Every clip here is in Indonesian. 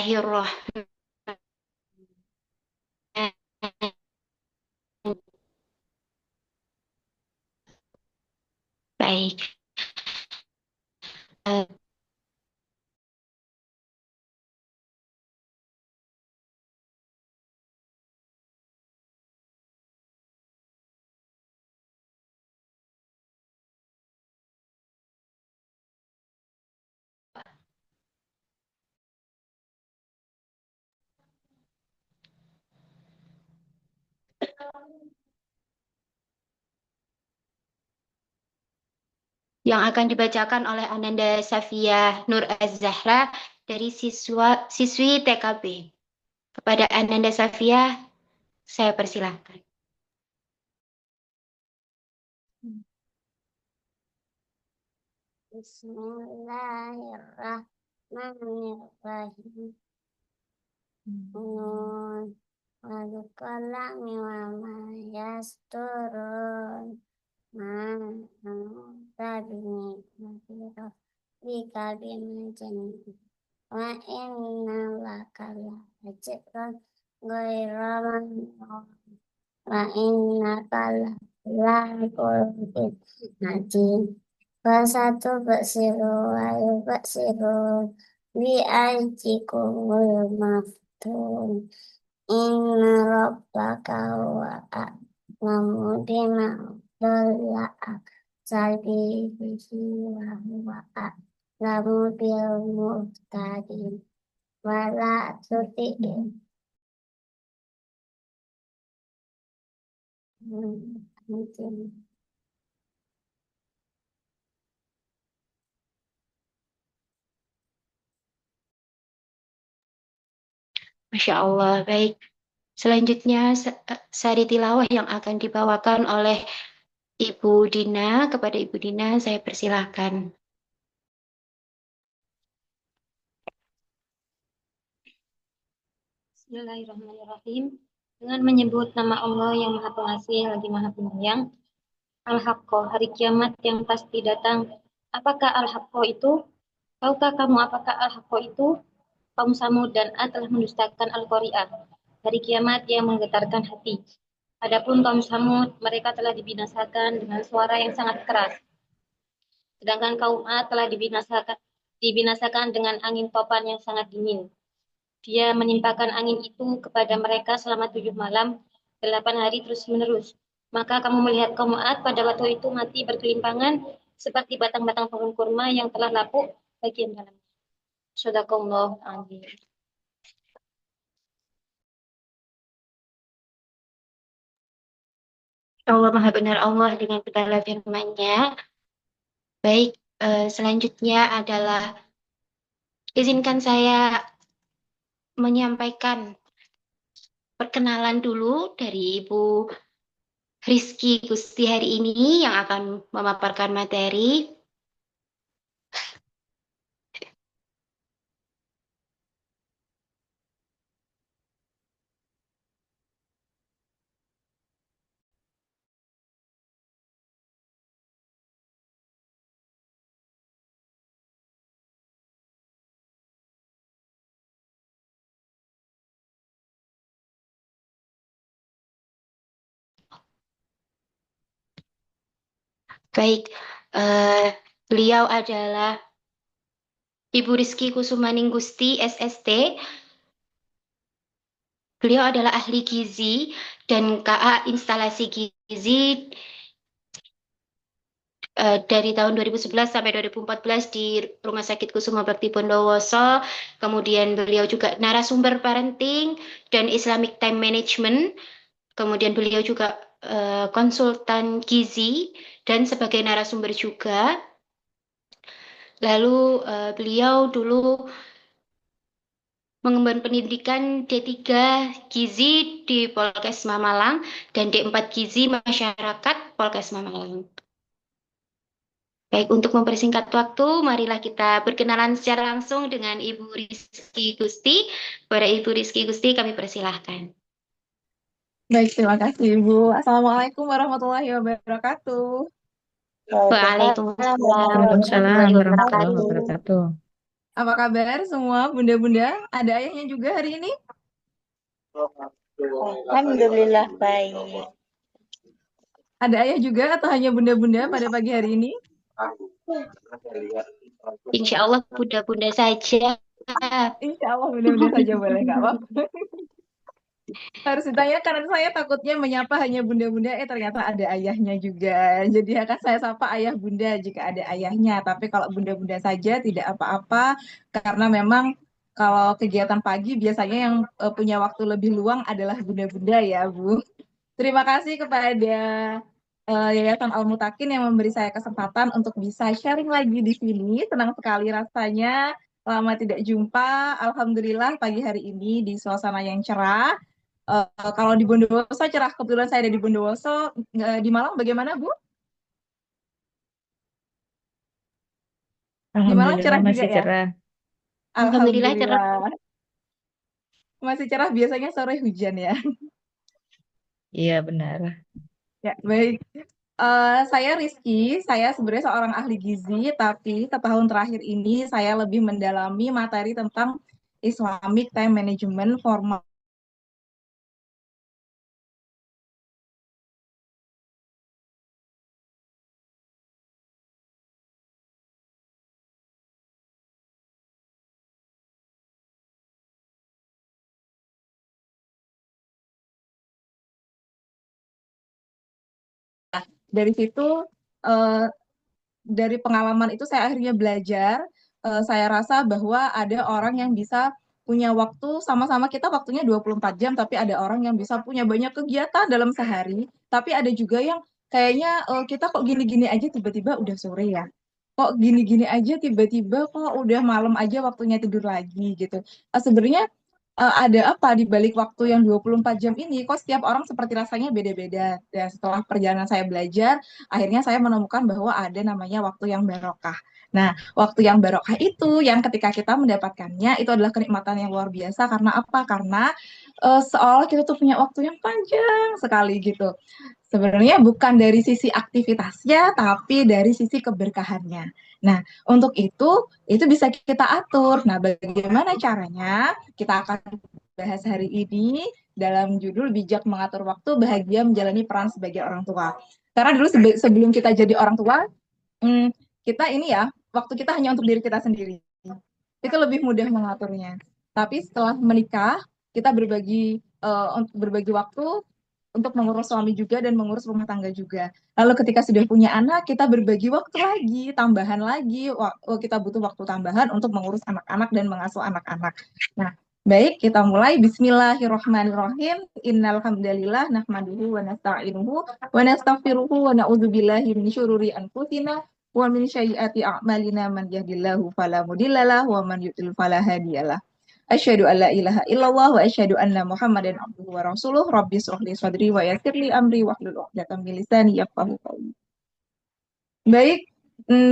Bismillahirrahmanirrahim. Baik. Eh, yang akan dibacakan oleh Ananda Safia Nur Az-Zahra dari siswi TKB. Kepada Ananda Safia, saya persilahkan. Bismillahirrahmanirrahim. Nun wal qalami wa ma yasturun. Ma tabini nafiro bika bimajani wa inna lakala ajran ghairu mamnun wa inna kala la kulbin najin Fasatu basiru ayu basiru bi ajikumul maftun inna rabbaka wa a'lamu bima dhalla sabihi wa huwa a'lamu bil muhtadin wa la tuti'in Masya Allah, baik. Selanjutnya, sari tilawah yang akan dibawakan oleh Ibu Dina. Kepada Ibu Dina, saya persilahkan. Bismillahirrahmanirrahim. Dengan menyebut nama Allah yang Maha Pengasih lagi Maha Penyayang. Al-Haqqo, hari kiamat yang pasti datang. Apakah Al-Haqqo itu? Tahukah kamu apakah Al-Haqqo itu? Kaum Samud dan Ad telah mendustakan Al-Qari'ah, hari kiamat yang menggetarkan hati. Adapun kaum Samud, mereka telah dibinasakan dengan suara yang sangat keras. Sedangkan kaum Ad telah dibinasakan dengan angin topan yang sangat dingin. Dia menimpakan angin itu kepada mereka selama 7 malam, 8 hari terus-menerus. Maka kamu melihat kaum Ad pada waktu itu mati berkelimpangan seperti batang-batang pohon kurma yang telah lapuk bagian dalam. Shadaqallahu a'lam. Allah Maha Benar Allah dengan segala firman-Nya. Baik, selanjutnya adalah izinkan saya menyampaikan perkenalan dulu dari Ibu Rizky Gusti hari ini yang akan memaparkan materi. Baik, beliau adalah Ibu Rizky Kusumaning Gusti, SST. Beliau adalah ahli gizi dan KA instalasi gizi dari tahun 2011 sampai 2014 di Rumah Sakit Kusuma Bakti Bondowoso. Kemudian beliau juga narasumber parenting dan Islamic Time Management. Kemudian beliau juga konsultan gizi dan sebagai narasumber juga. Lalu beliau dulu mengemban pendidikan D3 Gizi di Polkes Malang dan D4 Gizi Masyarakat Polkes Malang. Baik, untuk mempersingkat waktu, marilah kita berkenalan secara langsung dengan Ibu Rizky Gusti. Pada Ibu Rizky Gusti, kami persilahkan. Baik, terima kasih Ibu. Assalamualaikum warahmatullahi wabarakatuh. Waalaikumsalam Waalaikumsalam warahmatullahi warahmatullahi wabarakatuh. wabarakatuh. Apa kabar semua bunda-bunda? Ada ayahnya juga hari ini? Alhamdulillah baik. Ada ayah juga atau hanya bunda-bunda pada pagi hari ini? Insya Allah bunda-bunda saja. Insya Allah bunda-bunda saja boleh, nggak apa-apa. Harus ditanya karena saya takutnya menyapa hanya bunda-bunda, ternyata ada ayahnya juga. Jadi akan saya sapa ayah bunda jika ada ayahnya. Tapi kalau bunda-bunda saja tidak apa-apa, karena memang kalau kegiatan pagi biasanya yang punya waktu lebih luang adalah bunda-bunda ya, Bu. Terima kasih kepada Yayasan Al Mutakin yang memberi saya kesempatan untuk bisa sharing lagi di sini. Senang sekali rasanya, lama tidak jumpa. Alhamdulillah pagi hari ini di suasana yang cerah. Kalau di Bondowoso cerah, kebetulan saya ada di Bondowoso. Di Malang bagaimana, Bu? Di Malang Alhamdulillah cerah juga masih ya? cerah. Alhamdulillah cerah. Alhamdulillah. Masih cerah, biasanya sore hujan ya. Iya benar. Ya, baik. Saya Rizky, saya sebenarnya seorang ahli gizi, tapi setahun terakhir ini saya lebih mendalami materi tentang Islamic Time Management formal. Dari situ, eh, dari pengalaman itu saya akhirnya belajar. Saya rasa bahwa ada orang yang bisa punya waktu sama-sama kita waktunya 24 jam, tapi ada orang yang bisa punya banyak kegiatan dalam sehari. Tapi ada juga yang kayaknya kita kok gini-gini aja tiba-tiba udah sore ya. Kok gini-gini aja tiba-tiba kok udah malam aja waktunya tidur lagi gitu. Sebenarnya ada apa di balik waktu yang 24 jam ini? Kok setiap orang seperti rasanya beda-beda. Dan setelah perjalanan saya belajar, akhirnya saya menemukan bahwa ada namanya waktu yang barokah. Nah, waktu yang barokah itu yang ketika kita mendapatkannya itu adalah kenikmatan yang luar biasa. Karena apa? Karena seolah kita tuh punya waktu yang panjang sekali gitu. Sebenarnya bukan dari sisi aktivitasnya, tapi dari sisi keberkahannya. Nah, untuk itu bisa kita atur. Nah, bagaimana caranya? Kita akan bahas hari ini dalam judul Bijak Mengatur Waktu, Bahagia Menjalani Peran Sebagai Orang Tua. Karena dulu sebelum kita jadi orang tua, hmm, kita ini ya, waktu kita hanya untuk diri kita sendiri. Itu lebih mudah mengaturnya. Tapi setelah menikah, kita berbagi waktu untuk mengurus suami juga dan mengurus rumah tangga juga. Lalu ketika sudah punya anak, kita berbagi waktu lagi, tambahan lagi, kita butuh waktu tambahan untuk mengurus anak-anak dan mengasuh anak-anak. Nah, baik, kita mulai. Bismillahirrahmanirrahim. Innal hamdalillah nahmaduhu wa nasta'inuhu wa nastaghfiruhu wa na'udzubillahi min syururi anfusina wa min sayyiati a'malina man yahdihillahu fala mudhillalah wa man yudlil fala hadiyalah. Asyhadu an la ilaha illallah wa asyhadu anna Muhammadan abduhu wa rasuluh. Rabbi shrah li sadri wa yassir li amri wahlul 'uqdatam min lisani yafqahu qawli. Baik,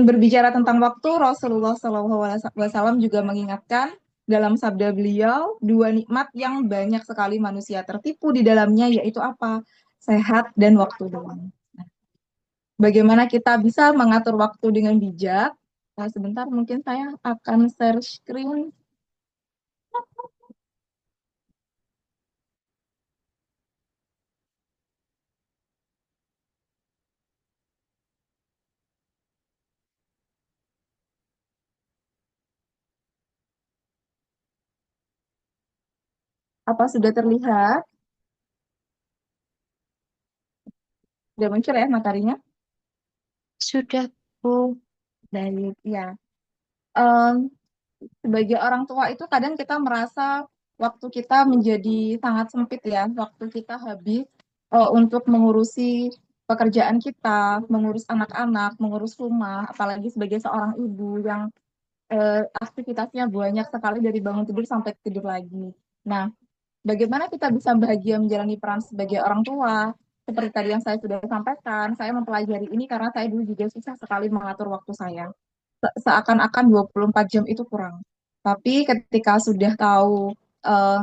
berbicara tentang waktu, Rasulullah SAW juga mengingatkan dalam sabda beliau, dua nikmat yang banyak sekali manusia tertipu di dalamnya, yaitu apa? Sehat dan waktu luang. Nah, bagaimana kita bisa mengatur waktu dengan bijak? Nah, sebentar, mungkin saya akan share screen. Apa sudah terlihat? Sudah muncul ya materinya? Sudah, Bu. Baik, ya. Em, Sebagai orang tua itu kadang kita merasa waktu kita menjadi sangat sempit ya, waktu kita habis untuk mengurusi pekerjaan kita, mengurus anak-anak, mengurus rumah, apalagi sebagai seorang ibu yang aktivitasnya banyak sekali dari bangun tidur sampai tidur lagi. Nah, bagaimana kita bisa bahagia menjalani peran sebagai orang tua? Seperti tadi yang saya sudah sampaikan, saya mempelajari ini karena saya dulu juga susah sekali mengatur waktu saya. Seakan-akan 24 jam itu kurang. Tapi ketika sudah tahu, eh,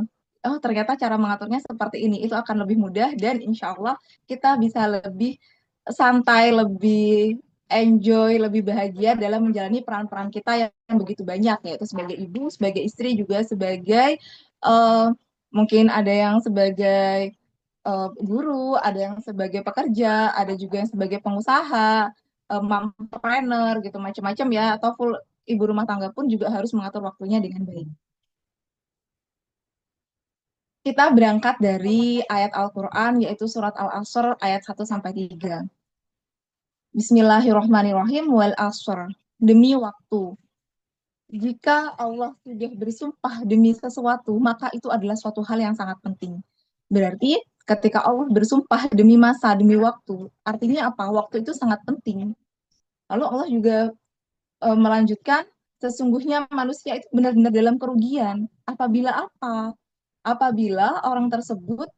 oh ternyata cara mengaturnya seperti ini, itu akan lebih mudah dan insya Allah kita bisa lebih santai, lebih enjoy, lebih bahagia dalam menjalani peran-peran kita yang begitu banyak, yaitu sebagai ibu, sebagai istri, juga sebagai eh, mungkin ada yang sebagai guru, ada yang sebagai pekerja, ada juga yang sebagai pengusaha, mompreneur gitu, macam-macam ya, atau full ibu rumah tangga pun juga harus mengatur waktunya dengan baik. Kita berangkat dari ayat Al-Quran, yaitu surat Al-Asr ayat 1-3. Bismillahirrahmanirrahim, wal asr, demi waktu. Jika Allah sudah bersumpah demi sesuatu, maka itu adalah suatu hal yang sangat penting. Berarti ketika Allah bersumpah demi masa, demi waktu, artinya apa? Waktu itu sangat penting. Lalu Allah juga melanjutkan, sesungguhnya manusia itu benar-benar dalam kerugian. Apabila apa? Apabila orang tersebut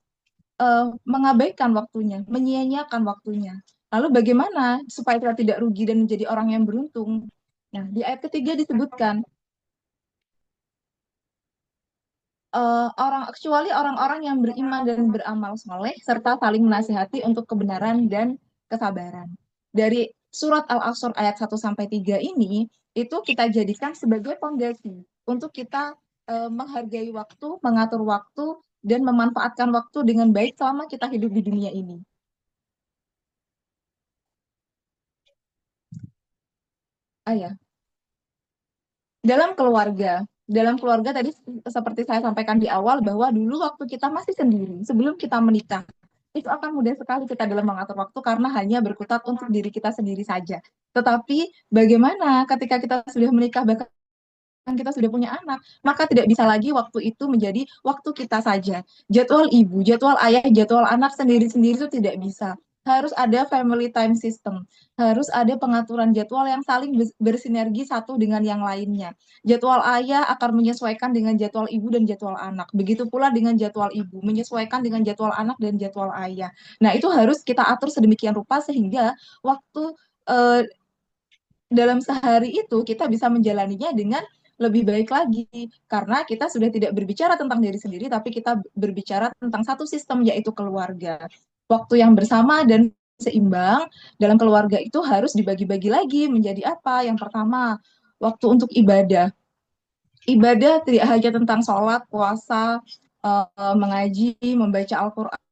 mengabaikan waktunya, menyia-nyiakan waktunya. Lalu bagaimana supaya kita tidak rugi dan menjadi orang yang beruntung? Nah, di ayat ketiga disebutkan, kecuali orang-orang yang beriman dan beramal soleh serta saling menasihati untuk kebenaran dan kesabaran. Dari surat Al-Asr ayat 1-3 ini itu kita jadikan sebagai fondasi untuk kita menghargai waktu, mengatur waktu, dan memanfaatkan waktu dengan baik selama kita hidup di dunia ini. Ya. Dalam keluarga tadi seperti saya sampaikan di awal bahwa dulu waktu kita masih sendiri, sebelum kita menikah, itu akan mudah sekali kita dalam mengatur waktu karena hanya berkutat untuk diri kita sendiri saja. Tetapi bagaimana ketika kita sudah menikah, bahkan kita sudah punya anak, maka tidak bisa lagi waktu itu menjadi waktu kita saja. Jadwal ibu, jadwal ayah, jadwal anak sendiri-sendiri itu tidak bisa. Harus ada family time system. Harus ada pengaturan jadwal yang saling bersinergi satu dengan yang lainnya. Jadwal ayah akan menyesuaikan dengan jadwal ibu dan jadwal anak. Begitu pula dengan jadwal ibu, menyesuaikan dengan jadwal anak dan jadwal ayah. Nah, itu harus kita atur sedemikian rupa sehingga waktu eh, dalam sehari itu kita bisa menjalaninya dengan lebih baik lagi karena kita sudah tidak berbicara tentang diri sendiri tapi kita berbicara tentang satu sistem yaitu keluarga. Waktu yang bersama dan seimbang dalam keluarga itu harus dibagi-bagi lagi menjadi apa? Yang pertama, waktu untuk ibadah. Ibadah tidak hanya tentang sholat, puasa, mengaji, membaca Al-Quran,